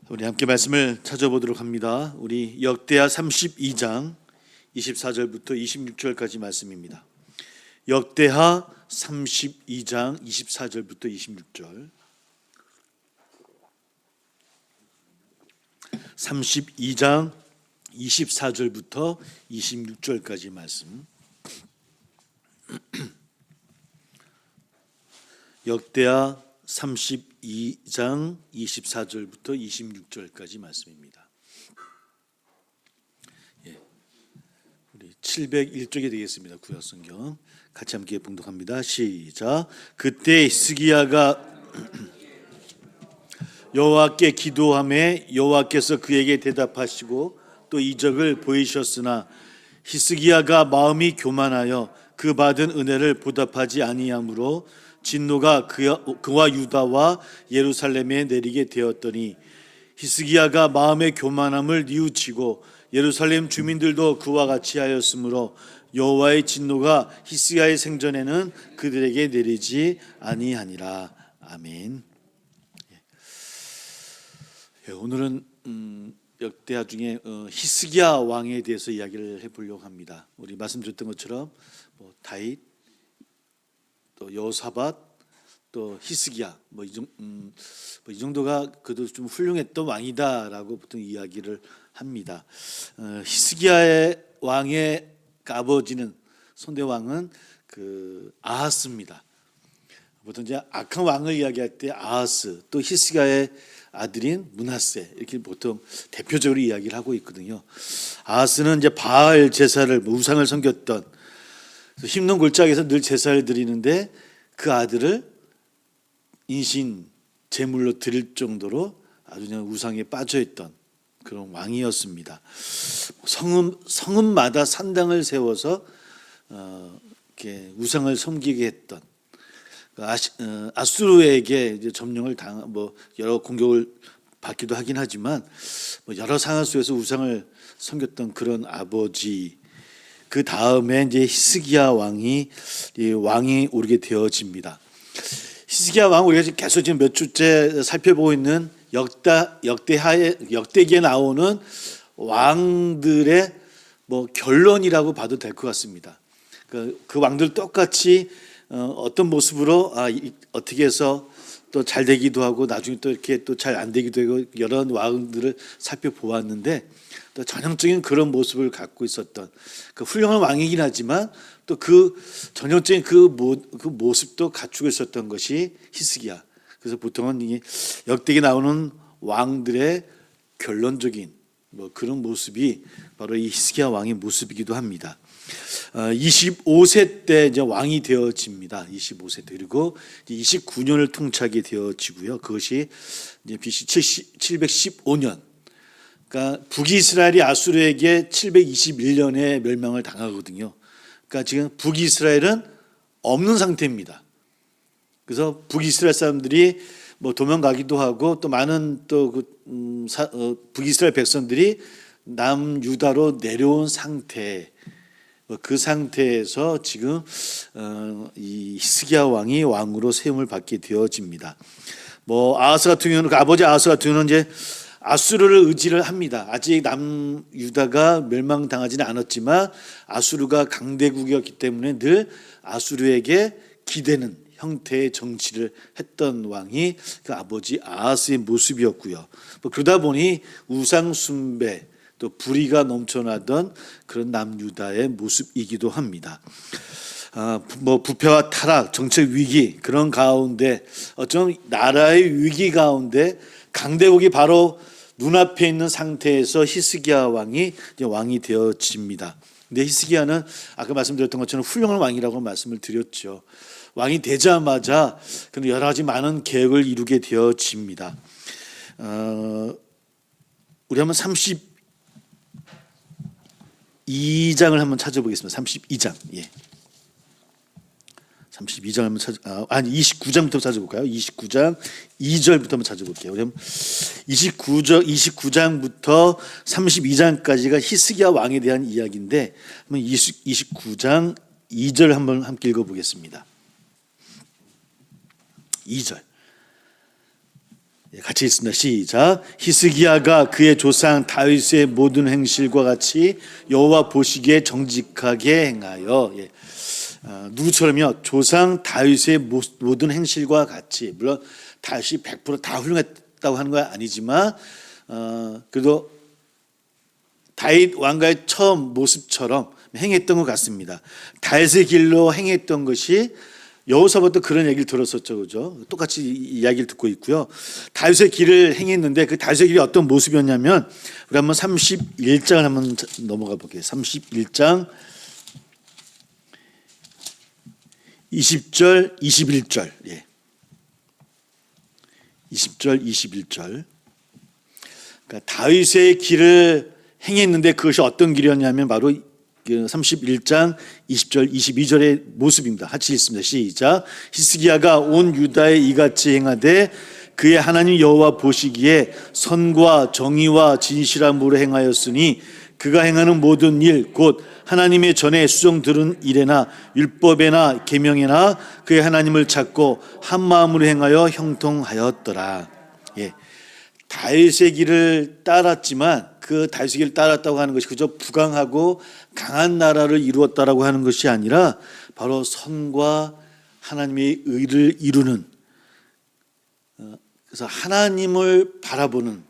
우리 함께 말씀을 찾아보도록 합니다. 우리 역대하 32장 24절부터 26절까지 말씀입니다. 역대하 32장 24절부터 26절. 32장 24절부터 26절까지 말씀. 역대하 32장 24절부터 26절까지 말씀입니다. 우리 701쪽에 되겠습니다. 구약성경 같이 함께 봉독합니다. 시작. 그때 히스기야가 여호와께 기도하매 여호와께서 그에게 대답하시고 또 이적을 보이셨으나 히스기야가 마음이 교만하여 그 받은 은혜를 보답하지 아니하므로 진노가 그와 유다와 예루살렘에 내리게 되었더니 히스기야가 마음의 교만함을 뉘우치고 예루살렘 주민들도 그와 같이 하였으므로 여호와의 진노가 히스기야의 생전에는 그들에게 내리지 아니하니라. 아멘. 오늘은 역대하 중에 히스기야 왕에 대해서 이야기를 해보려고 합니다. 우리 말씀드렸던 것처럼 다윗, 또 여호사밧, 또 히스기야 이 정도가 그래도 좀 훌륭했던 왕이다라고 보통 이야기를 합니다. 히스기야의 왕의 아버지는 손대 왕은 그 아하스입니다. 보통 이제 악한 왕을 이야기할 때 아하스, 또 히스기야의 아들인 므낫세 이렇게 보통 대표적으로 이야기를 하고 있거든요. 아하스는 이제 바알 제사를 우상을 섬겼던 힘든 골짜기에서 늘 제사를 드리는데 그 아들을 인신 제물로 드릴 정도로 아주 그냥 우상에 빠져있던 그런 왕이었습니다. 성읍마다 산당을 세워서 이렇게 우상을 섬기게 했던 아수르에게 이제 점령을 여러 공격을 받기도 하긴 하지만 여러 상황 속에서 우상을 섬겼던 그런 아버지. 그 다음에 이제 히스기야 왕이 오르게 되어집니다. 히스기야 왕 우리가 계속 지금 몇 주째 살펴보고 있는 역대기에 나오는 왕들의 결론이라고 봐도 될 것 같습니다. 그 왕들 똑같이 어떤 모습으로 어떻게 해서 또 잘 되기도 하고 나중에 또 이렇게 또 잘 안 되기도 하고 여러 왕들을 살펴보았는데 또 전형적인 그런 모습을 갖고 있었던 그 훌륭한 왕이긴 하지만 또 그 전형적인 그 모습도 갖추고 있었던 것이 히스기야. 그래서 보통은 이 역대기에 나오는 왕들의 결론적인 그런 모습이 바로 이 히스기야 왕의 모습이기도 합니다. 25세 때 이제 왕이 되어집니다. 25세 때 그리고 29년을 통치하게 되어지고요. 그것이 이제 BC 715년. 그러니까 북이스라엘이 아수르에게 721년에 멸망을 당하거든요. 그러니까 지금 북이스라엘은 없는 상태입니다. 그래서 북이스라엘 사람들이 도망가기도 하고 또 많은 북이스라엘 백성들이 남유다로 내려온 상태. 그 상태에서 지금 이 히스기야 왕이 왕으로 세움을 받게 되어집니다. 아하스 같은 경우는 아버지 아하스 같은 경우는 이제 아수르를 의지를 합니다. 아직 남유다가 멸망당하지는 않았지만 아수르가 강대국이었기 때문에 늘 아수르에게 기대는 형태의 정치를 했던 왕이 그 아버지 아하스의 모습이었고요. 그러다 보니 우상 숭배 또 불의가 넘쳐나던 그런 남유다의 모습이기도 합니다. 부패와 타락, 정책 위기 그런 가운데 어쩌면 나라의 위기 가운데 강대국이 바로 눈앞에 있는 상태에서 히스기야 왕이 되어집니다. 근데 히스기야는 아까 말씀드렸던 것처럼 훌륭한 왕이라고 말씀을 드렸죠. 왕이 되자마자 여러 가지 많은 계획을 이루게 되어집니다. 우리 한번 32장을 한번 찾아보겠습니다. 32장. 32장 한번 29장부터 찾아볼까요? 29장 2절부터 한번 찾아볼게요. 그럼 29장부터 32장까지가 히스기야 왕에 대한 이야기인데 한번 29장 2절 한번 함께 읽어보겠습니다. 2절. 같이 읽습니다. 시작. 히스기야가 그의 조상 다윗의 모든 행실과 같이 여호와 보시기에 정직하게 행하여. 누구처럼요? 조상 다윗의 모든 행실과 같이. 물론 다윗이 100%다 훌륭했다고 하는 건 아니지만 그래도 다윗 왕가의 처음 모습처럼 행했던 것 같습니다. 다윗의 길로 행했던 것이 여호사밧도 그런 얘기를 들었었죠, 그죠? 똑같이 이야기를 듣고 있고요. 다윗의 길을 행했는데 그 다윗의 길이 어떤 모습이었냐면 우리 한번 31장을 한번 넘어가 볼게요. 31장 20절, 21절. 20절, 21절. 그러니까 다윗의 길을 행했는데 그것이 어떤 길이었냐면 바로 31장 20절, 22절의 모습입니다. 같이 읽습니다. 시작. 히스기야가 온 유다에 이같이 행하되 그의 하나님 여호와 보시기에 선과 정의와 진실함으로 행하였으니 그가 행하는 모든 일 곧 하나님의 전에 수정 들은 일에나 율법에나 계명에나 그의 하나님을 찾고 한 마음으로 행하여 형통하였더라. 다윗의 길을 따랐지만 그 다윗의 길을 따랐다고 하는 것이 그저 부강하고 강한 나라를 이루었다라고 하는 것이 아니라 바로 선과 하나님의 의를 이루는, 그래서 하나님을 바라보는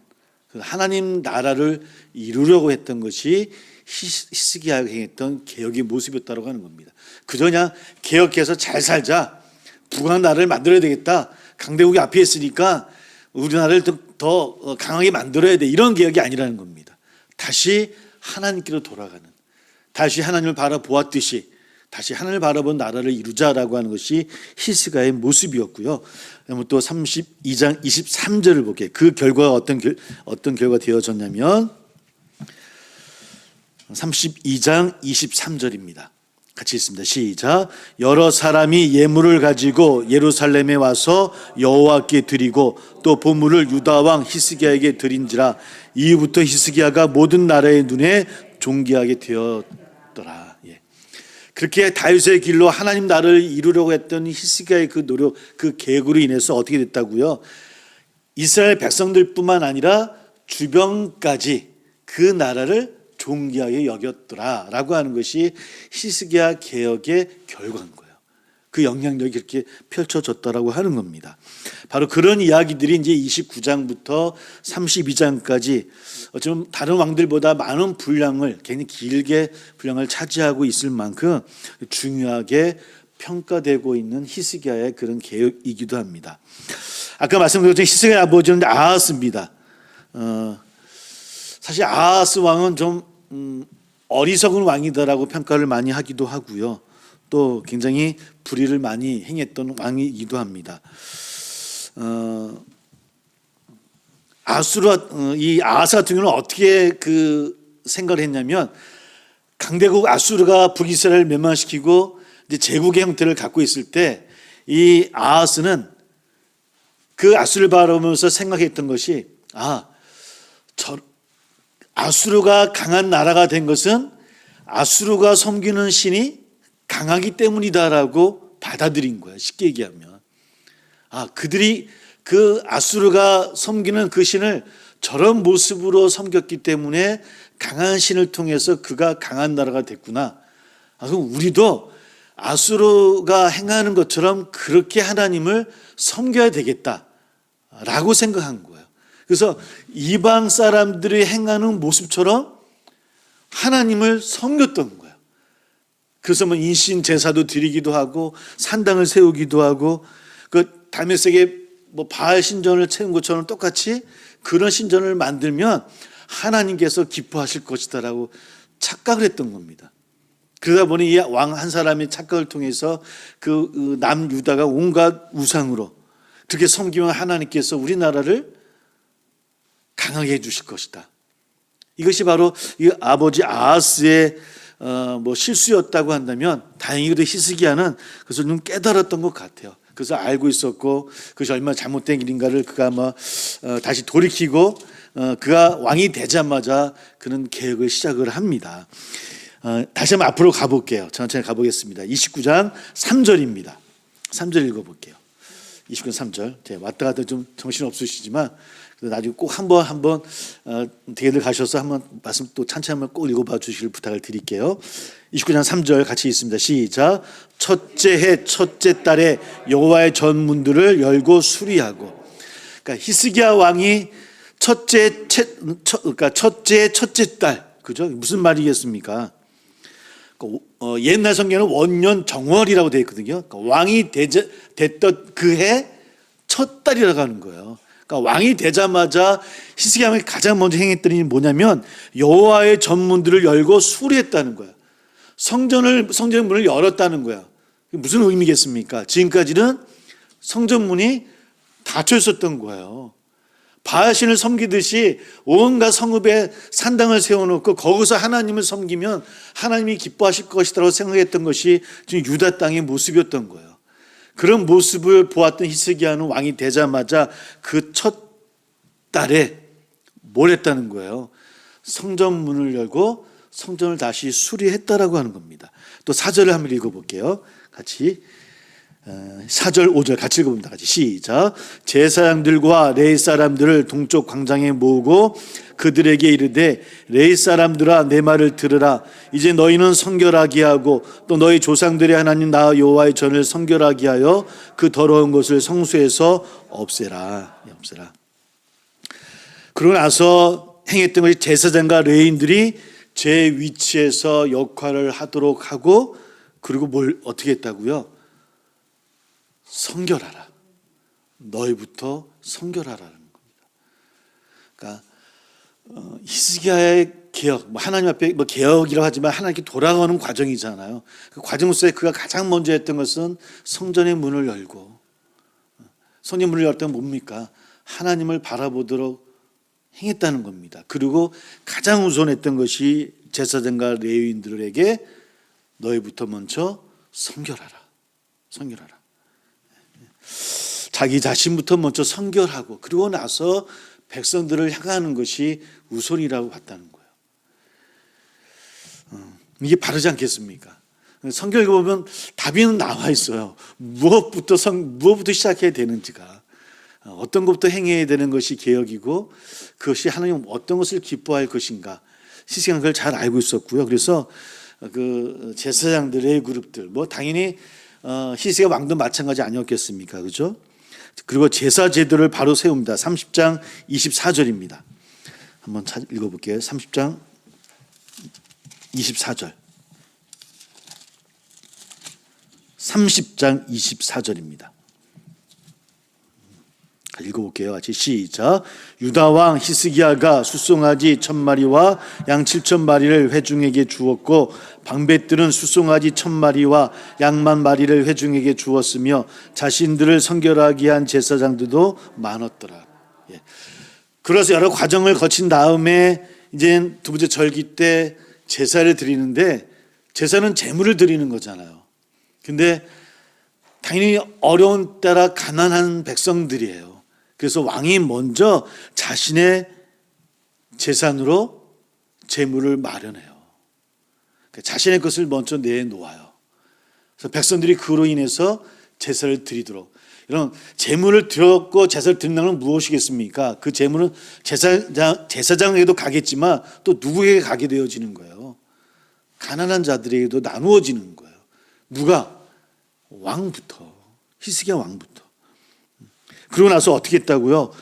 하나님 나라를 이루려고 했던 것이 히스기야가 행했던 개혁의 모습이었다고 하는 겁니다. 그저 그냥 개혁해서 잘 살자, 부강한 나라를 만들어야 되겠다, 강대국이 앞에 있으니까 우리나라를 더 강하게 만들어야 돼, 이런 개혁이 아니라는 겁니다. 다시 하나님께로 돌아가는, 다시 하나님을 바라보았듯이 다시 하나님을 바라본 나라를 이루자라고 하는 것이 히스기야의 모습이었고요. 또 32장 23절을 볼게요. 그 결과가 어떤 결과가 되어졌냐면 32장 23절입니다. 같이 읽습니다. 시작. 여러 사람이 예물을 가지고 예루살렘에 와서 여호와께 드리고 또 보물을 유다 왕 히스기야에게 드린지라 이후부터 히스기야가 모든 나라의 눈에 존귀하게 되었더라. 그렇게 다윗의 길로 하나님 나라를 이루려고 했던 히스기야의 그 노력, 그 계획으로 인해서 어떻게 됐다고요? 이스라엘 백성들뿐만 아니라 주변까지 그 나라를 존귀하게 여겼더라라고 하는 것이 히스기야 개혁의 결과인 거예요. 그 영향력이 그렇게 펼쳐졌다라고 하는 겁니다. 바로 그런 이야기들이 이제 29장부터 32장까지 어쩌면 다른 왕들보다 많은 분량을, 굉장히 길게 분량을 차지하고 있을 만큼 중요하게 평가되고 있는 히스기야의 그런 개혁이기도 합니다. 아까 말씀드렸던 히스기야의 아버지는 아하스입니다. 사실 아하스 왕은 좀 어리석은 왕이다라고 평가를 많이 하기도 하고요. 또 굉장히 불의를 많이 행했던 왕이기도 합니다. 이 아하스 같은 경우는 어떻게 그 생각을 했냐면, 강대국 아수르가 북이스라엘을 멸망시키고 이제 제국의 형태를 갖고 있을 때 이 아하스는 그 아수르를 바라보면서 생각했던 것이, 아수르가 강한 나라가 된 것은 아수르가 섬기는 신이 강하기 때문이다라고 받아들인 거예요. 쉽게 얘기하면 그들이 그 아수르가 섬기는 그 신을 저런 모습으로 섬겼기 때문에 강한 신을 통해서 그가 강한 나라가 됐구나. 그럼 우리도 아수르가 행하는 것처럼 그렇게 하나님을 섬겨야 되겠다라고 생각한 거예요. 그래서 이방 사람들이 행하는 모습처럼 하나님을 섬겼던 거예요. 그래서 뭐 인신 제사도 드리기도 하고 산당을 세우기도 하고, 그 다메섹에 뭐 바알 신전을 세운 것처럼 똑같이 그런 신전을 만들면 하나님께서 기뻐하실 것이다라고 착각을 했던 겁니다. 그러다 보니 이 왕 한 사람의 착각을 통해서 그 남유다가 온갖 우상으로 그렇게 섬기면 하나님께서 우리나라를 강하게 해주실 것이다. 이것이 바로 이 아버지 아하스의 실수였다고 한다면, 다행히도 히스기야는 그것을 좀 깨달았던 것 같아요. 그래서 알고 있었고 그것이 얼마나 잘못된 일인가를 그가 다시 돌이키고 그가 왕이 되자마자 그는 개혁을 시작을 합니다. 다시 한번 앞으로 가볼게요. 천천히 가보겠습니다. 29장 3절입니다. 3절 읽어볼게요. 29장 3절. 왔다 갔다 좀 정신 없으시지만 나중에 꼭 한번 대회를 가셔서 한번 말씀 또 찬찬히 한번 꼭 읽어봐 주시길 부탁을 드릴게요. 29장 3절 같이 읽습니다. 시작. 첫째 해 첫째 달에 여호와의 전문들을 열고 수리하고. 그러니까 히스기야 왕이 첫째 달, 그죠? 무슨 말이겠습니까? 옛날 성경에는 원년 정월이라고 되어 있거든요. 그러니까 왕이 됐던 그 해 첫 달이라고 하는 거예요. 그러니까 왕이 되자마자 히스기야 왕이 가장 먼저 행했던 일이 뭐냐면 여호와의 전문들을 열고 수리했다는 거예요. 성전의 문을 열었다는 거예요. 무슨 의미겠습니까? 지금까지는 성전문이 닫혀 있었던 거예요. 바알신을 섬기듯이 온갖 성읍에 산당을 세워놓고 거기서 하나님을 섬기면 하나님이 기뻐하실 것이라고 생각했던 것이 지금 유다 땅의 모습이었던 거예요. 그런 모습을 보았던 히스기야는 왕이 되자마자 그 첫 달에 뭘 했다는 거예요? 성전문을 열고 성전을 다시 수리했다라고 하는 겁니다. 또 4절을 한번 읽어볼게요. 같이 4절 5절 같이 읽어봅니다. 같이 시작. 제사장들과 레위 사람들을 동쪽 광장에 모으고 그들에게 이르되 레위 사람들아 내 말을 들으라. 이제 너희는 성결하게 하고 또 너희 조상들의 하나님 나 여호와의 전을 성결하게 하여 그 더러운 것을 성소에서 없애라. 그러고 나서 행했던 것이 제사장과 레위인들이 제 위치에서 역할을 하도록 하고, 그리고 뭘 어떻게 했다고요? 성결하라. 너희부터 성결하라는 겁니다. 그러니까 히스기야의 개혁, 하나님 앞에 개혁이라고 하지만 하나님께 돌아가는 과정이잖아요. 그 과정 속에 그가 가장 먼저 했던 것은 성전의 문을 열고, 성전의 문을 열 때는 뭡니까? 하나님을 바라보도록 행했다는 겁니다. 그리고 가장 우선했던 것이 제사장과 레위인들에게 너희부터 먼저 성결하라. 자기 자신부터 먼저 성결하고 그리고 나서 백성들을 향하는 것이 우선이라고 봤다는 거예요. 이게 바르지 않겠습니까? 성경을 보면 답이 나와 있어요. 무엇부터 시작해야 되는지가, 어떤 것부터 행해야 되는 것이 개혁이고 그것이 하나님 어떤 것을 기뻐할 것인가, 히스기야는 그걸 잘 알고 있었고요. 그래서 그 제사장들의 그룹들, 당연히 히스기야 왕도 마찬가지 아니었겠습니까? 그죠? 그리고 제사 제도를 바로 세웁니다. 30장 24절입니다. 한번 읽어볼게요. 30장 24절. 30장 24절입니다. 읽어볼게요. 같이 시작. 유다 왕 히스기야가 숫송아지 1000마리와 양 7000마리를 회중에게 주었고 방백들은 숫송아지 1000마리와 양 10,000마리를 회중에게 주었으며 자신들을 성결하게 한 제사장들도 많았더라. 그래서 여러 과정을 거친 다음에 이제 두 번째 절기 때 제사를 드리는데, 제사는 제물을 드리는 거잖아요. 근데 당연히 어려운 때라 가난한 백성들이에요. 그래서 왕이 먼저 자신의 재산으로 제물을 마련해요. 자신의 것을 먼저 내놓아요. 그래서 백성들이 그로 인해서 제사를 드리도록, 이런 제물을 드렸고 제사를 드린다는 건 무엇이겠습니까? 그 제물은 제사장에게도 가겠지만 또 누구에게 가게 되어지는 거예요? 가난한 자들에게도 나누어지는 거예요. 누가? 왕부터, 히스기야 왕부터. 그러고 나서 어떻게 했다고요?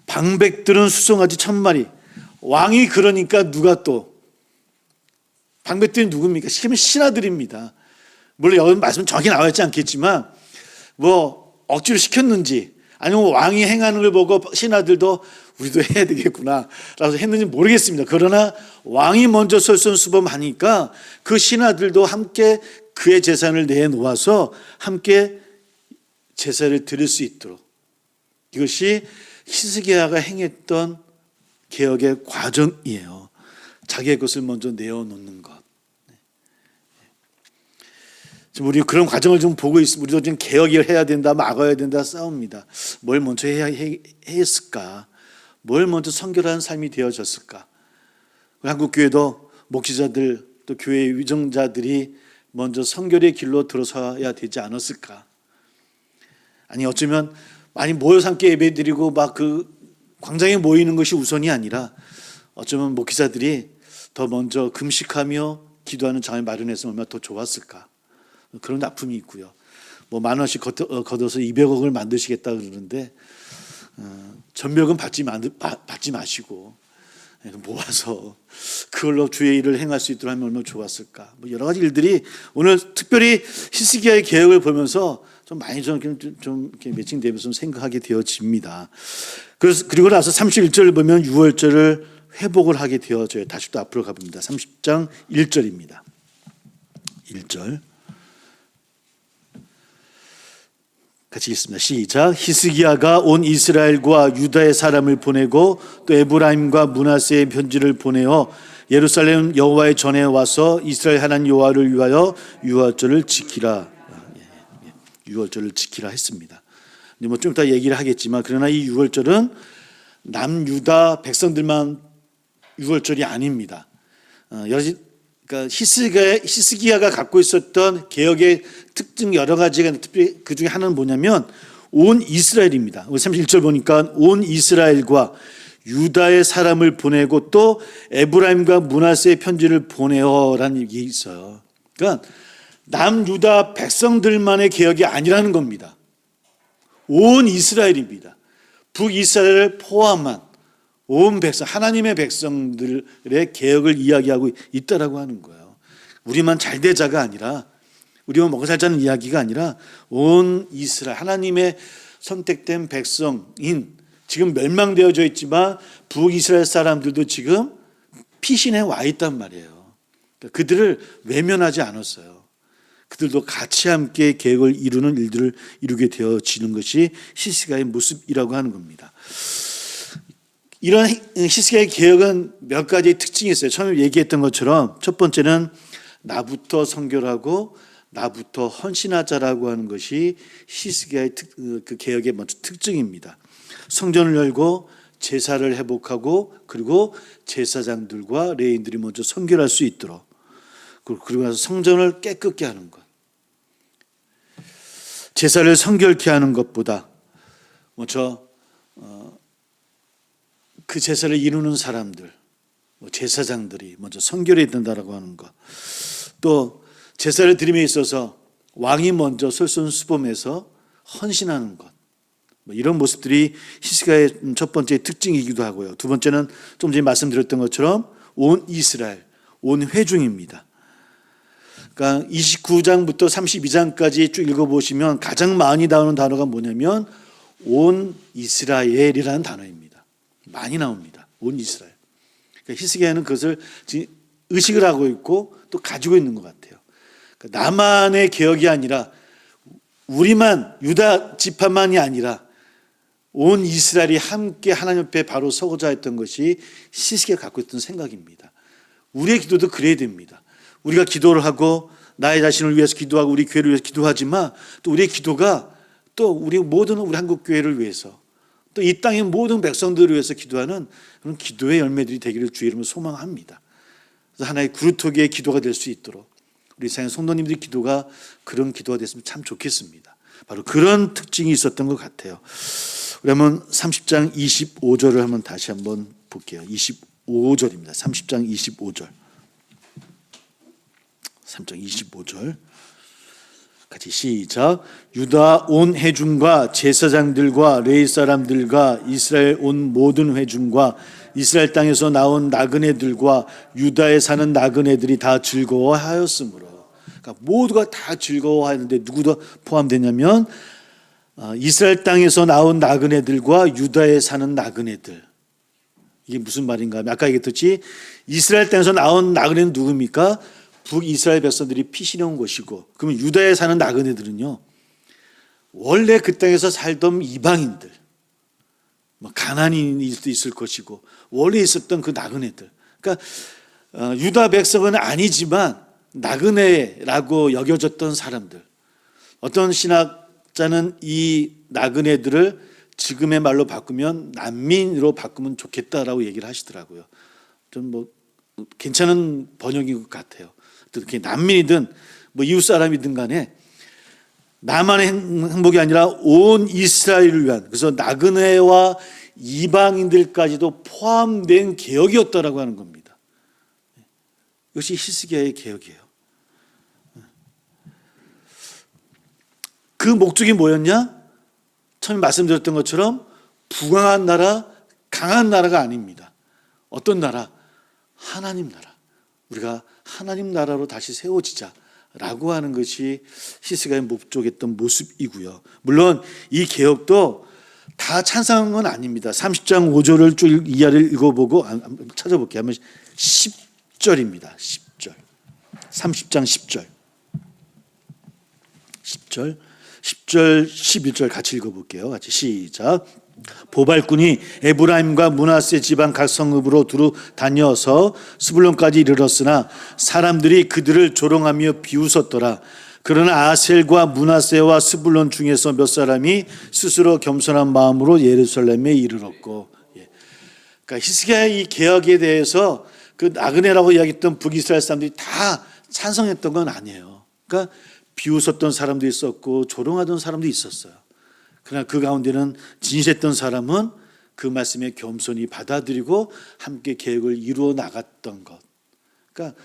방백들은 숫송아지 1000마리. 왕이 그러니까 누가 또? 방백들이 누굽니까? 시키면 신하들입니다. 물론 여기 말씀 정확히 나와 있지 않겠지만 억지로 시켰는지 아니면 왕이 행하는 걸 보고 신하들도 우리도 해야 되겠구나 라고 했는지 모르겠습니다. 그러나 왕이 먼저 솔선수범하니까 그 신하들도 함께 그의 재산을 내놓아서 함께 제사를 드릴 수 있도록, 이것이 히스기야가 행했던 개혁의 과정이에요. 자기의 것을 먼저 내어놓는 것. 지금 우리 그런 과정을 좀 보고 있습니다. 우리도 지금 개혁을 해야 된다, 막아야 된다 싸웁니다. 뭘 먼저 해야 했을까? 뭘 먼저 성결한 삶이 되어졌을까? 한국교회도 목회자들 또 교회 위정자들이 먼저 성결의 길로 들어서야 되지 않았을까? 아니 어쩌면 많이 모여서 함께 예배드리고 막 그 광장에 모이는 것이 우선이 아니라 어쩌면 목회자들이 더 먼저 금식하며 기도하는 장을 마련했으면 얼마나 더 좋았을까. 그런 아픔이 있고요. 뭐 10,000원씩 걷어서 200억을 만드시겠다 그러는데 전멸금 받지 마시고 모아서 그걸로 주의 일을 행할 수 있도록 하면 얼마나 좋았을까. 뭐 여러 가지 일들이 오늘 특별히 히스기야의 개혁을 보면서 좀 많이 좀 이렇게 매칭되면서 좀 생각하게 되어집니다. 그리고 나서 31절을 보면 6월절을 회복을 하게 되어져요. 다시 또 앞으로 가봅니다. 30장 1절입니다. 1절 같이 읽습니다. 시작. 히스기야가 온 이스라엘과 유다의 사람을 보내고 또 에브라임과 므낫세의 편지를 보내어 예루살렘 여호와의 전에 와서 이스라엘 하나님 여호와를 위하여 유월절을 지키라. 유월절을 지키라 했습니다. 뭐 좀 이따 얘기를 하겠지만 그러나 이 유월절은 남유다 백성들만 유월절이 아닙니다. 그러니까 히스기야가 갖고 있었던 개혁의 특징 여러 가지가 특별히 그 중에 하나는 뭐냐면 온 이스라엘입니다. 31절 보니까 온 이스라엘과 유다의 사람을 보내고 또 에브라임과 므낫세의 편지를 보내어라는 얘기 있어요. 그러니까 남유다 백성들만의 개혁이 아니라는 겁니다. 온 이스라엘입니다. 북이스라엘을 포함한 온 백성, 하나님의 백성들의 개혁을 이야기하고 있다라고 하는 거예요. 우리만 잘 되자가 아니라, 우리만 먹고 살자는 이야기가 아니라 온 이스라엘, 하나님의 선택된 백성인, 지금 멸망되어져 있지만 북이스라엘 사람들도 지금 피신해 와 있단 말이에요. 그들을 외면하지 않았어요. 그들도 같이 함께 계획을 이루는 일들을 이루게 되어지는 것이 히스기야의 모습이라고 하는 겁니다. 이런 히스기야의 개혁은 몇 가지의 특징이 있어요. 처음에 얘기했던 것처럼 첫 번째는 나부터 선결하고 나부터 헌신하자라고 하는 것이 히스기야의 그 개혁의 먼저 특징입니다. 성전을 열고 제사를 회복하고 그리고 제사장들과 레위인들이 먼저 선결할 수 있도록, 그리고 나서 성전을 깨끗게 하는 것. 제사를 성결케 하는 것보다 먼저 그 제사를 이루는 사람들, 제사장들이 먼저 성결해야 된다라고 하는 것. 또 제사를 드림에 있어서 왕이 먼저 솔선수범해서 헌신하는 것. 이런 모습들이 히스기야의 첫 번째 특징이기도 하고요. 두 번째는 좀 전에 말씀드렸던 것처럼 온 이스라엘, 온 회중입니다. 그러니까 29장부터 32장까지 쭉 읽어보시면 가장 많이 나오는 단어가 뭐냐면 온 이스라엘이라는 단어입니다. 많이 나옵니다. 온 이스라엘. 그러니까 히스기야는 그것을 의식을 하고 있고 또 가지고 있는 것 같아요. 그러니까 나만의 개혁이 아니라 우리만, 유다 지파만이 아니라 온 이스라엘이 함께 하나님 앞에 바로 서고자 했던 것이 히스기야가 갖고 있던 생각입니다. 우리의 기도도 그래야 됩니다. 우리가 기도를 하고 나의 자신을 위해서 기도하고 우리 교회를 위해서 기도하지만 또 우리의 기도가 또 우리 모든 우리 한국 교회를 위해서 또 이 땅의 모든 백성들을 위해서 기도하는 그런 기도의 열매들이 되기를 주의 이름으로 소망합니다. 그래서 하나의 그루터기의 기도가 될 수 있도록 우리 사랑 성도님들의 기도가 그런 기도가 됐으면 참 좋겠습니다. 바로 그런 특징이 있었던 것 같아요. 그러면 30장 25절을 한번 다시 한번 볼게요. 25절입니다. 30장 25절. 3장 25절 같이 시작. 유다 온 회중과 제사장들과 레위 사람들과 이스라엘 온 모든 회중과 이스라엘 땅에서 나온 나그네들과 유다에 사는 나그네들이 다 즐거워하였으므로. 그러니까 모두가 다 즐거워하는데 누구도 포함되냐면 이스라엘 땅에서 나온 나그네들과 유다에 사는 나그네들. 이게 무슨 말인가 하면 아까 얘기했듯이 이스라엘 땅에서 나온 나그네는 누굽니까? 북이스라엘 백성들이 피신해 온 것이고, 그러면 유다에 사는 나그네들은요 원래 그 땅에서 살던 이방인들, 가나안인일 수도 있을 것이고 원래 있었던 그 나그네들. 그러니까 유다 백성은 아니지만 나그네라고 여겨졌던 사람들. 어떤 신학자는 이 나그네들을 지금의 말로 바꾸면 난민으로 바꾸면 좋겠다라고 얘기를 하시더라고요. 좀 뭐 괜찮은 번역인 것 같아요. 특히 난민이든 뭐 이웃 사람이든 간에 나만의 행복이 아니라 온 이스라엘을 위한, 그래서 나그네와 이방인들까지도 포함된 개혁이었다라고 하는 겁니다. 이것이 히스기야의 개혁이에요. 그 목적이 뭐였냐? 처음에 말씀드렸던 것처럼 부강한 나라, 강한 나라가 아닙니다. 어떤 나라? 하나님 나라. 우리가 하나님 나라로 다시 세워지자라고 하는 것이 히스기야의 목적이었던 모습이고요. 물론 이 개혁도 다 찬성한 건 아닙니다. 30장 5절을 쭉 이하를 읽어보고 찾아볼게요. 하면 10절입니다. 10절. 30장 10절. 10절, 11절 같이 읽어볼게요. 같이 시작. 보발꾼이 에브라임과 므낫세 지방 각 성읍으로 두루 다녀서 스불론까지 이르렀으나 사람들이 그들을 조롱하며 비웃었더라. 그러나 아셀과 므낫세와 스불론 중에서 몇 사람이 스스로 겸손한 마음으로 예루살렘에 이르렀고, 그러니까 히스기야의 이 개혁에 대해서 그 나그네라고 이야기했던 북이스라엘 사람들이 다 찬성했던 건 아니에요. 그러니까 비웃었던 사람도 있었고 조롱하던 사람도 있었어요. 그러나 그 가운데는 진실했던 사람은 그 말씀에 겸손히 받아들이고 함께 계획을 이루어 나갔던 것. 그러니까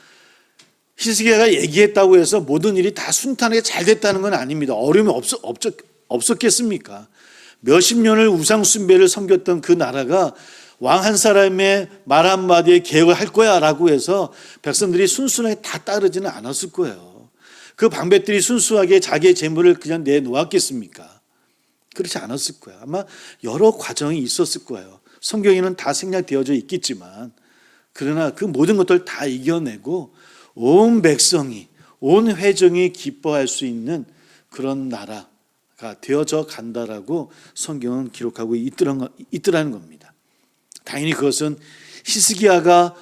히스기야가 얘기했다고 해서 모든 일이 다 순탄하게 잘 됐다는 건 아닙니다. 어려움이 없었겠습니까? 몇십 년을 우상 숭배를 섬겼던 그 나라가 왕 한 사람의 말 한마디에 계획을 할 거야 라고 해서 백성들이 순순하게 다 따르지는 않았을 거예요. 그 방백들이 순수하게 자기의 재물을 그냥 내놓았겠습니까? 그렇지 않았을 거예요. 아마 여러 과정이 있었을 거예요. 성경에는 다 생략되어져 있겠지만, 그러나 그 모든 것들을 다 이겨내고 온 백성이, 온 회중이 기뻐할 수 있는 그런 나라가 되어져 간다라고 성경은 기록하고 있더라는 겁니다. 당연히 그것은 히스기야가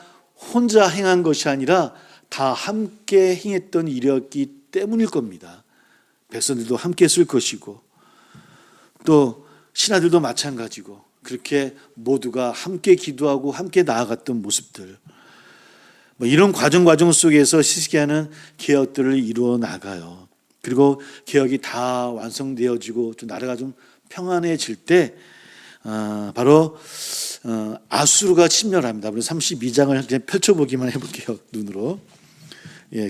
혼자 행한 것이 아니라 다 함께 행했던 일이었기 때문일 겁니다. 백성들도 함께 했을 것이고 또 신하들도 마찬가지고, 그렇게 모두가 함께 기도하고 함께 나아갔던 모습들, 이런 과정 속에서 히스기야는 개혁들을 이루어 나가요. 그리고 개혁이 다 완성되어지고 좀 나라가 좀 평안해질 때 바로 아수르가 침략합니다. 우리 32장을 펼쳐보기만 해볼게요. 눈으로.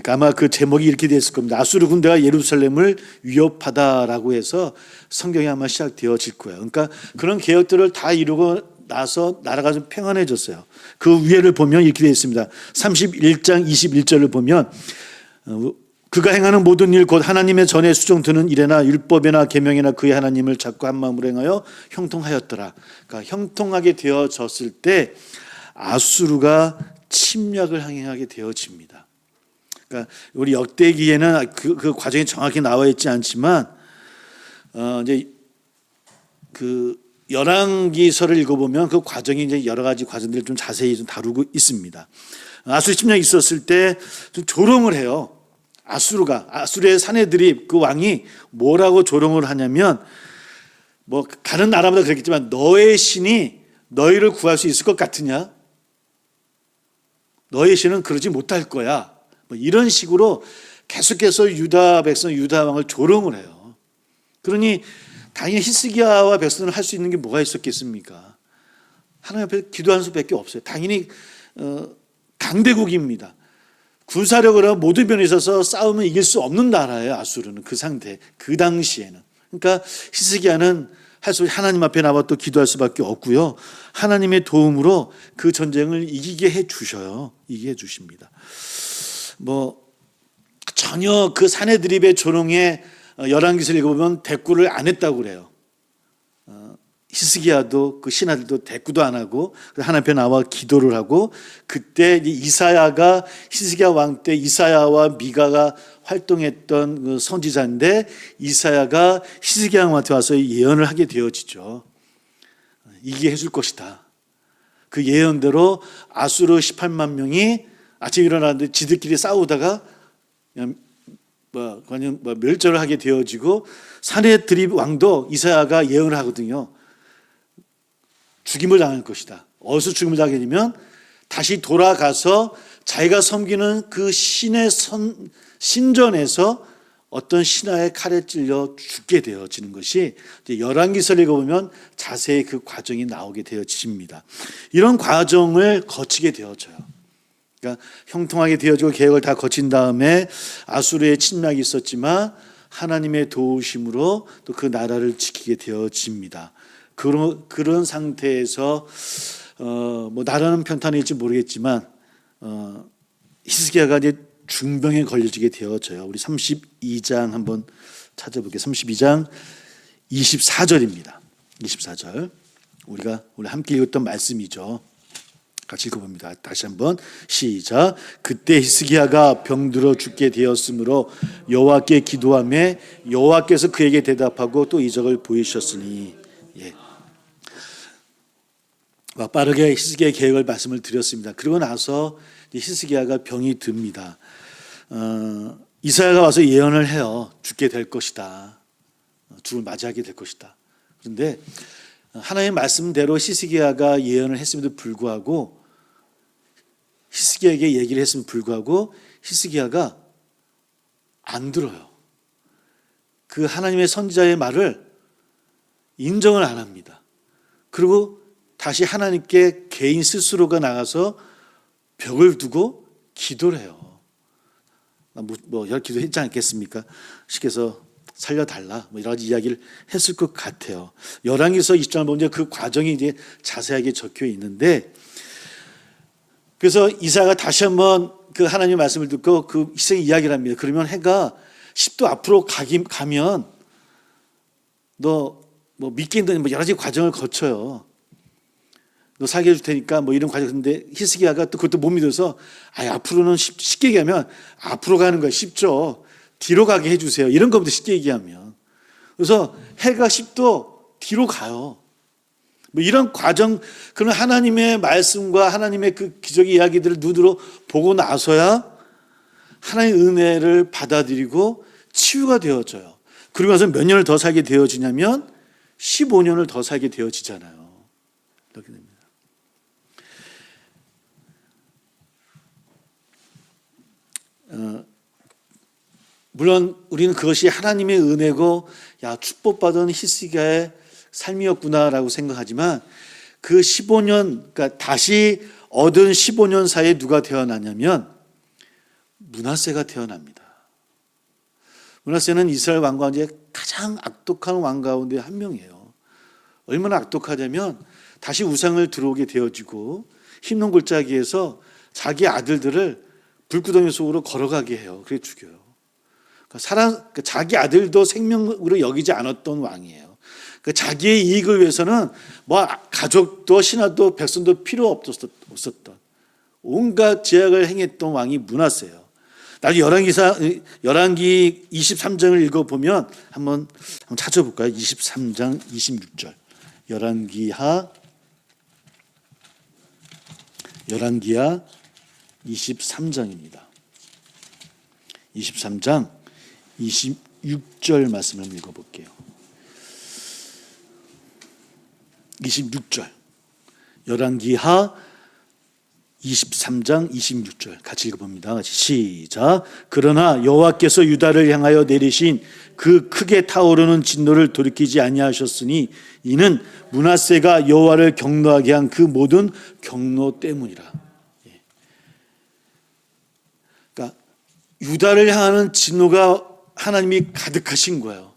아마 그 제목이 이렇게 됐을 겁니다. 아수르 군대가 예루살렘을 위협하다라고 해서 성경이 아마 시작되어질 거예요. 그러니까 그런 개혁들을 다 이루고 나서 나라가 좀 평안해졌어요. 그 위에를 보면 이렇게 되어 있습니다. 31장 21절을 보면 그가 행하는 모든 일 곧 하나님의 전에 수정드는 일에나 율법에나 계명에나 그의 하나님을 찾고 한 마음으로 행하여 형통하였더라. 그러니까 형통하게 되어졌을 때 아수르가 침략을 행하게 되어집니다. 그러니까 우리 역대기에는 그 과정이 정확히 나와 있지 않지만 이제 그 열왕기서를 읽어보면 그 과정이 이제 여러 가지 과정들을 좀 자세히 좀 다루고 있습니다. 아수르 침략이 있었을 때 좀 조롱을 해요. 아수르의 사내들이, 그 왕이 뭐라고 조롱을 하냐면, 다른 나라보다 그랬겠지만 너의 신이 너희를 구할 수 있을 것 같으냐? 너의 신은 그러지 못할 거야. 이런 식으로 계속해서 유다 백성, 유다 왕을 조롱을 해요. 그러니 당연히 히스기야와 백성을 할 수 있는 게 뭐가 있었겠습니까? 하나님 앞에 기도하는 수밖에 없어요. 당연히 강대국입니다. 군사력으로 모든 면에 있어서 싸우면 이길 수 없는 나라예요. 아수르는 그 상태, 그 당시에는. 그러니까 히스기야는 할 수, 하나님 앞에 나와 또 기도할 수밖에 없고요. 하나님의 도움으로 그 전쟁을 이기게 해 주셔요. 이기게 해 주십니다. 전혀 그 사내들입의 조롱에 열왕기서를 읽어보면 대꾸를 안 했다고 그래요. 히스기야도 그 신하들도 대꾸도 안 하고 하나님 앞에 나와 기도를 하고, 그때 이사야가 히스기야 왕 때 이사야와 미가가 활동했던 그 선지자인데, 이사야가 히스기야 왕한테 와서 예언을 하게 되어지죠. 이게 해줄 것이다. 그 예언대로 아수르 18만 명이 아침에 일어났는데 지들끼리 싸우다가 그냥 멸절을 하게 되어지고, 사내들입 왕도 이사야가 예언을 하거든요. 죽임을 당할 것이다. 어디서 죽임을 당하게 되면 다시 돌아가서 자기가 섬기는 그 신의 신전에서 어떤 신하의 칼에 찔려 죽게 되어지는 것이 열왕기서를 읽어보면 자세히 그 과정이 나오게 되어집니다. 이런 과정을 거치게 되어져요. 그러니까 형통하게 되어지고 계획을 다 거친 다음에 아수르의 침략이 있었지만 하나님의 도우심으로 또 그 나라를 지키게 되어집니다. 그런 상태에서 뭐 나라는 평탄할지 모르겠지만 히스기야가 이제 중병에 걸려지게 되어져요. 우리 32장 한번 찾아볼게요. 32장 24절입니다. 24절. 우리가 오늘 함께 읽었던 말씀이죠. 같이 읽어봅니다. 다시 한번 시작. 그때 히스기야가 병들어 죽게 되었으므로 여호와께 기도하며 여호와께서 그에게 대답하고 또 이적을 보이셨으니. 예. 빠르게 히스기야의 계획을 말씀을 드렸습니다. 그리고 나서 히스기야가 병이 듭니다. 이사야가 와서 예언을 해요. 죽게 될 것이다. 죽을 맞이하게 될 것이다. 그런데 하나님의 말씀대로 히스기야가 예언을 했음에도 불구하고 히스기야에게 얘기를 했음에도 불구하고 히스기야가 안 들어요. 그 하나님의 선지자의 말을 인정을 안 합니다. 그리고 다시 하나님께 개인 스스로가 나가서 벽을 두고 기도를 해요. 뭐 여러 기도했지 않겠습니까? 시켜서 살려달라 뭐 여러 가지 이야기를 했을 것 같아요. 열왕기서 20장을 보면 그 과정이 이제 자세하게 적혀 있는데, 그래서 이사야가 다시 한번 그 하나님의 말씀을 듣고 그 희생 이야기를 합니다. 그러면 해가 10도 앞으로 가면 너 뭐 믿겠는 뭐 여러 가지 과정을 거쳐요. 너 살게 해줄 테니까 뭐 이런 과정인데 히스기야가 또 그것도 못 믿어서 앞으로는 쉽게 얘기하면 앞으로 가는 거야 쉽죠. 뒤로 가게 해주세요. 이런 것부터 쉽게 얘기하면. 그래서 해가 10도 뒤로 가요. 뭐 이런 과정, 그런 하나님의 말씀과 하나님의 그 기적의 이야기들을 눈으로 보고 나서야 하나님의 은혜를 받아들이고 치유가 되어져요. 그리고 나서 몇 년을 더 살게 되어지냐면 15년을 더 살게 되어지잖아요. 이렇게 됩니다. 물론 우리는 그것이 하나님의 은혜고 축복받은 히스기야의 삶이었구나라고 생각하지만 그 15년, 그러니까 다시 얻은 15년 사이에 누가 태어나냐면 므낫세가 태어납니다. 므낫세는 이스라엘 왕 가운데 가장 악독한 왕 가운데 한 명이에요. 얼마나 악독하냐면 다시 우상을 들어오게 되어지고 흰놈 골짜기에서 자기 아들들을 불구덩이 속으로 걸어가게 해요. 그래 죽여요. 그러니까 자기 아들도 생명으로 여기지 않았던 왕이에요. 그러니까 자기의 이익을 위해서는 뭐 가족도 신하도 백성도 필요 없었던 온갖 제약을 행했던 왕이 므낫세예요. 나중에 열왕기 23장을 읽어보면 한번 찾아볼까요? 23장 26절. 열왕기하 23장입니다. 23장 26절 말씀을 읽어볼게요. 26절. 열왕기하 23장 26절 같이 읽어봅니다. 같이 시작. 그러나 여호와께서 유다를 향하여 내리신 그 크게 타오르는 진노를 돌이키지 아니하셨으니 이는 므낫세가 여호와를 경노하게 한 그 모든 경노 때문이라. 그러니까 유다를 향하는 진노가 하나님이 가득하신 거예요.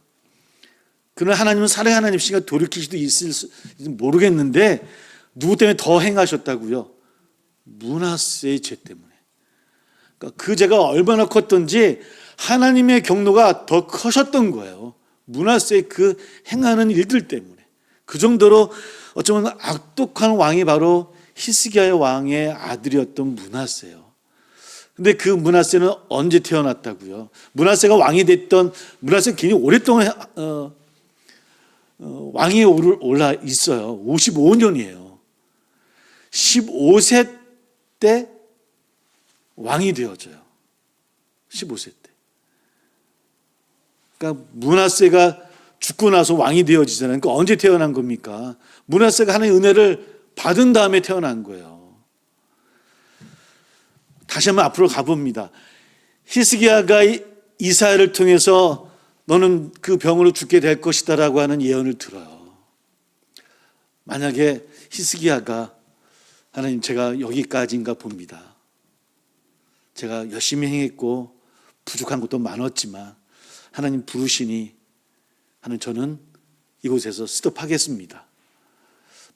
그러나 하나님은 사랑의 하나님이시니까 돌이킬 수도 있을지 모르겠는데 누구 때문에 더 행하셨다고요? 므낫세의 죄 때문에. 그러니까 그 죄가 얼마나 컸던지 하나님의 경노가 더 커졌던 거예요. 므낫세의 그 행하는 일들 때문에. 그 정도로 어쩌면 악독한 왕이 바로 히스기야의 왕의 아들이었던 므낫세예요. 근데 그 므낫세는 언제 태어났다고요? 므낫세가 왕이 됐던, 므낫세가 굉장히 오랫동안 왕이 올라 있어요. 55년이에요. 15세 때 왕이 되어져요. 15세 때. 그러니까 므낫세가 죽고 나서 왕이 되어지잖아요. 그러니까 언제 태어난 겁니까? 므낫세가 하나님의 은혜를 받은 다음에 태어난 거예요. 다시 한번 앞으로 가봅니다. 히스기야가 이사야를 통해서 너는 그 병으로 죽게 될 것이다라고 하는 예언을 들어요. 만약에 히스기야가 하나님, 제가 여기까지인가 봅니다. 제가 열심히 행했고 부족한 것도 많았지만 하나님 부르시니 하는 저는 이곳에서 스톱하겠습니다.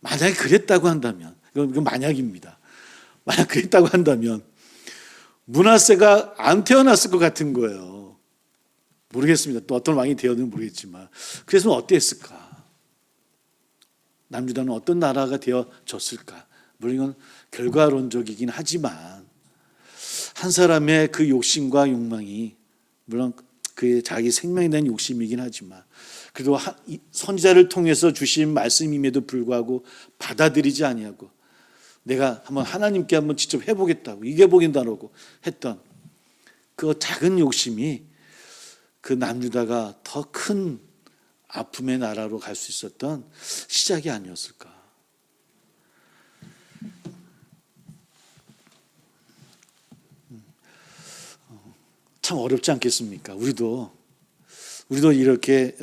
만약에 그랬다고 한다면, 이건 만약입니다. 만약 그랬다고 한다면 므낫세가 안 태어났을 것 같은 거예요. 모르겠습니다. 또 어떤 왕이 되었는지 모르겠지만. 그래서 어땠을까? 남유다는 어떤 나라가 되어졌을까? 물론 이건 결과론적이긴 하지만 한 사람의 그 욕심과 욕망이, 물론 그의 자기 생명에 대한 욕심이긴 하지만 그래도 선지자를 통해서 주신 말씀임에도 불구하고 받아들이지 아니하고 내가 한번 하나님께 한번 직접 해보겠다고, 이겨보겠다고 했던 그 작은 욕심이 그 남유다가 더 큰 아픔의 나라로 갈 수 있었던 시작이 아니었을까. 참 어렵지 않겠습니까? 우리도 이렇게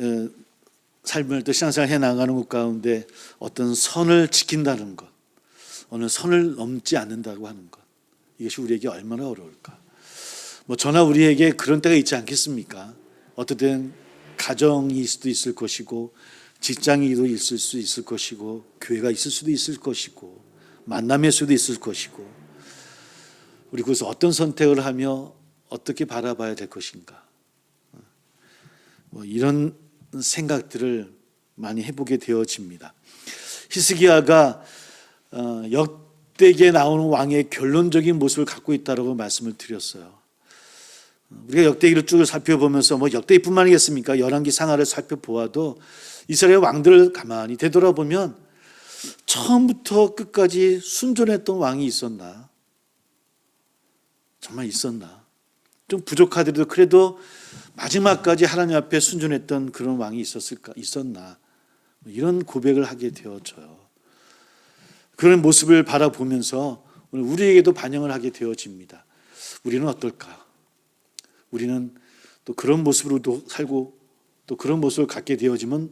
삶을 또 신앙생활 해나가는 것 가운데 어떤 선을 지킨다는 것, 어느 선을 넘지 않는다고 하는 것, 이것이 우리에게 얼마나 어려울까. 저나 우리에게 그런 때가 있지 않겠습니까? 어떨 땐 가정일 수도 있을 것이고 직장이도 있을 수 있을 것이고 교회가 있을 수도 있을 것이고 만남의 수도 있을 것이고 우리 그래서 어떤 선택을 하며 어떻게 바라봐야 될 것인가, 이런 생각들을 많이 해보게 되어집니다. 히스기야가 역대기에 나오는 왕의 결론적인 모습을 갖고 있다고 말씀을 드렸어요. 우리가 역대기를 쭉 살펴보면서 역대기뿐만 아니겠습니까? 열왕기 상하를 살펴보아도 이스라엘 왕들을 가만히 되돌아보면 처음부터 끝까지 순종했던 왕이 있었나? 정말 있었나? 좀 부족하더라도 그래도 마지막까지 하나님 앞에 순종했던 그런 왕이 있었나? 이런 고백을 하게 되어져요. 그런 모습을 바라보면서 오늘 우리에게도 반영을 하게 되어집니다. 우리는 어떨까? 우리는 또 그런 모습으로도 살고 또 그런 모습을 갖게 되어지면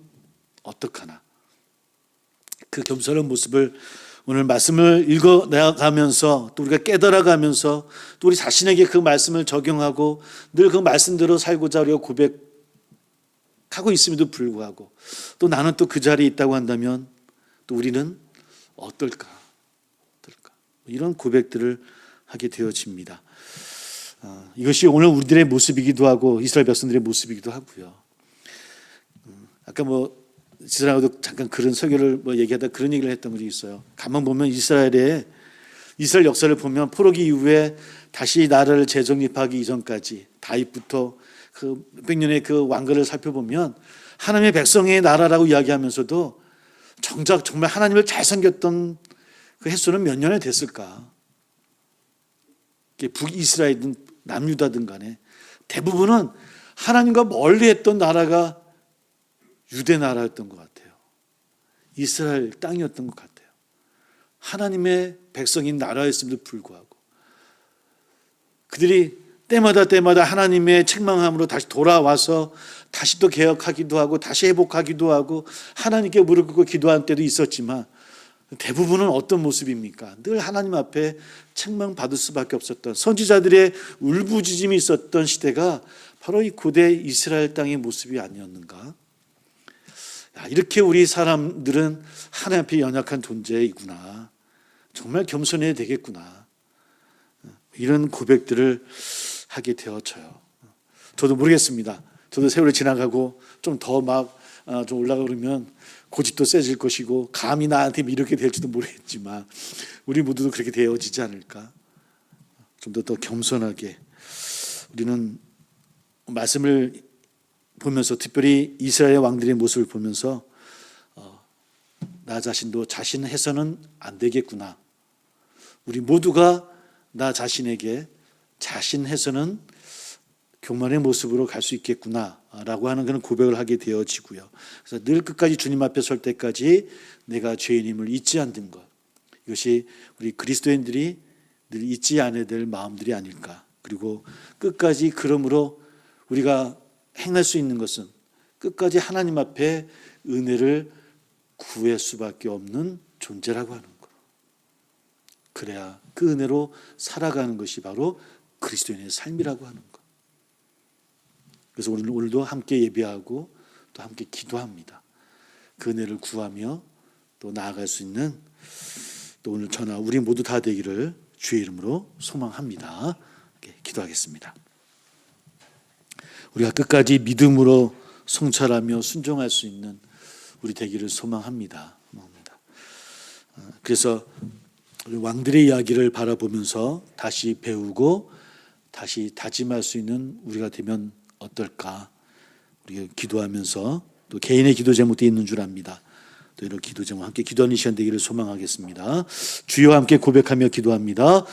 어떡하나? 그 겸손한 모습을 오늘 말씀을 읽어나가면서 또 우리가 깨달아가면서 또 우리 자신에게 그 말씀을 적용하고 늘 그 말씀대로 살고자 우리가 고백하고 있음에도 불구하고 또 나는 또 그 자리에 있다고 한다면 또 우리는 어떨까? 이런 고백들을 하게 되어집니다. 이것이 오늘 우리들의 모습이기도 하고 이스라엘 백성들의 모습이기도 하고요. 아까 지사랑도 잠깐 그런 설교를 얘기하다 그런 얘기를 했던 적이 있어요. 가만 보면 이스라엘 역사를 보면 포로기 이후에 다시 나라를 재정립하기 이전까지 다윗부터 그 100년의 그 왕가를 살펴보면 하나님의 백성의 나라라고 이야기하면서도 정작 정말 하나님을 잘 섬겼던 그 횟수는 몇 년이 됐을까? 북이스라엘이든 남유다든 간에 대부분은 하나님과 멀리 했던 나라가 유대 나라였던 것 같아요. 이스라엘 땅이었던 것 같아요. 하나님의 백성인 나라였음에도 불구하고 그들이 때마다 하나님의 책망함으로 다시 돌아와서 다시 또 개혁하기도 하고 다시 회복하기도 하고 하나님께 무릎 꿇고 기도한 때도 있었지만 대부분은 어떤 모습입니까? 늘 하나님 앞에 책망받을 수밖에 없었던 선지자들의 울부짖음이 있었던 시대가 바로 이 고대 이스라엘 땅의 모습이 아니었는가? 이렇게 우리 사람들은 하나님 앞에 연약한 존재이구나. 정말 겸손해야 되겠구나. 이런 고백들을 하게 되어져요. 저도 모르겠습니다. 저도 세월이 지나가고 좀 더 좀 올라가 그러면 고집도 세질 것이고 감히 나한테 이렇게 될지도 모르겠지만 우리 모두도 그렇게 되어지지 않을까? 좀 더 겸손하게 우리는 말씀을 보면서 특별히 이스라엘 왕들의 모습을 보면서 나 자신도 자신해서는 안 되겠구나. 우리 모두가 나 자신에게 자신해서는 교만의 모습으로 갈 수 있겠구나라고 하는 그런 고백을 하게 되어지고요. 그래서 늘 끝까지 주님 앞에 설 때까지 내가 죄인임을 잊지 않는 것. 이것이 우리 그리스도인들이 늘 잊지 않아야 될 마음들이 아닐까. 그리고 끝까지 그러므로 우리가 행할 수 있는 것은 끝까지 하나님 앞에 은혜를 구할 수밖에 없는 존재라고 하는 것. 그래야 그 은혜로 살아가는 것이 바로 그리스도인의 삶이라고 하는 것. 그래서 오늘도 함께 예배하고 또 함께 기도합니다. 그 은혜를 구하며 또 나아갈 수 있는 또 오늘 저나 우리 모두 다 되기를 주의 이름으로 소망합니다. 기도하겠습니다. 우리가 끝까지 믿음으로 성찰하며 순종할 수 있는 우리 되기를 소망합니다. 그래서 우리 왕들의 이야기를 바라보면서 다시 배우고 다시 다짐할 수 있는 우리가 되면 어떨까? 우리가 기도하면서 또 개인의 기도 제목도 있는 줄 압니다. 또 이런 기도 제목 함께 기도하는 시간 되기를 소망하겠습니다. 주여 함께 고백하며 기도합니다.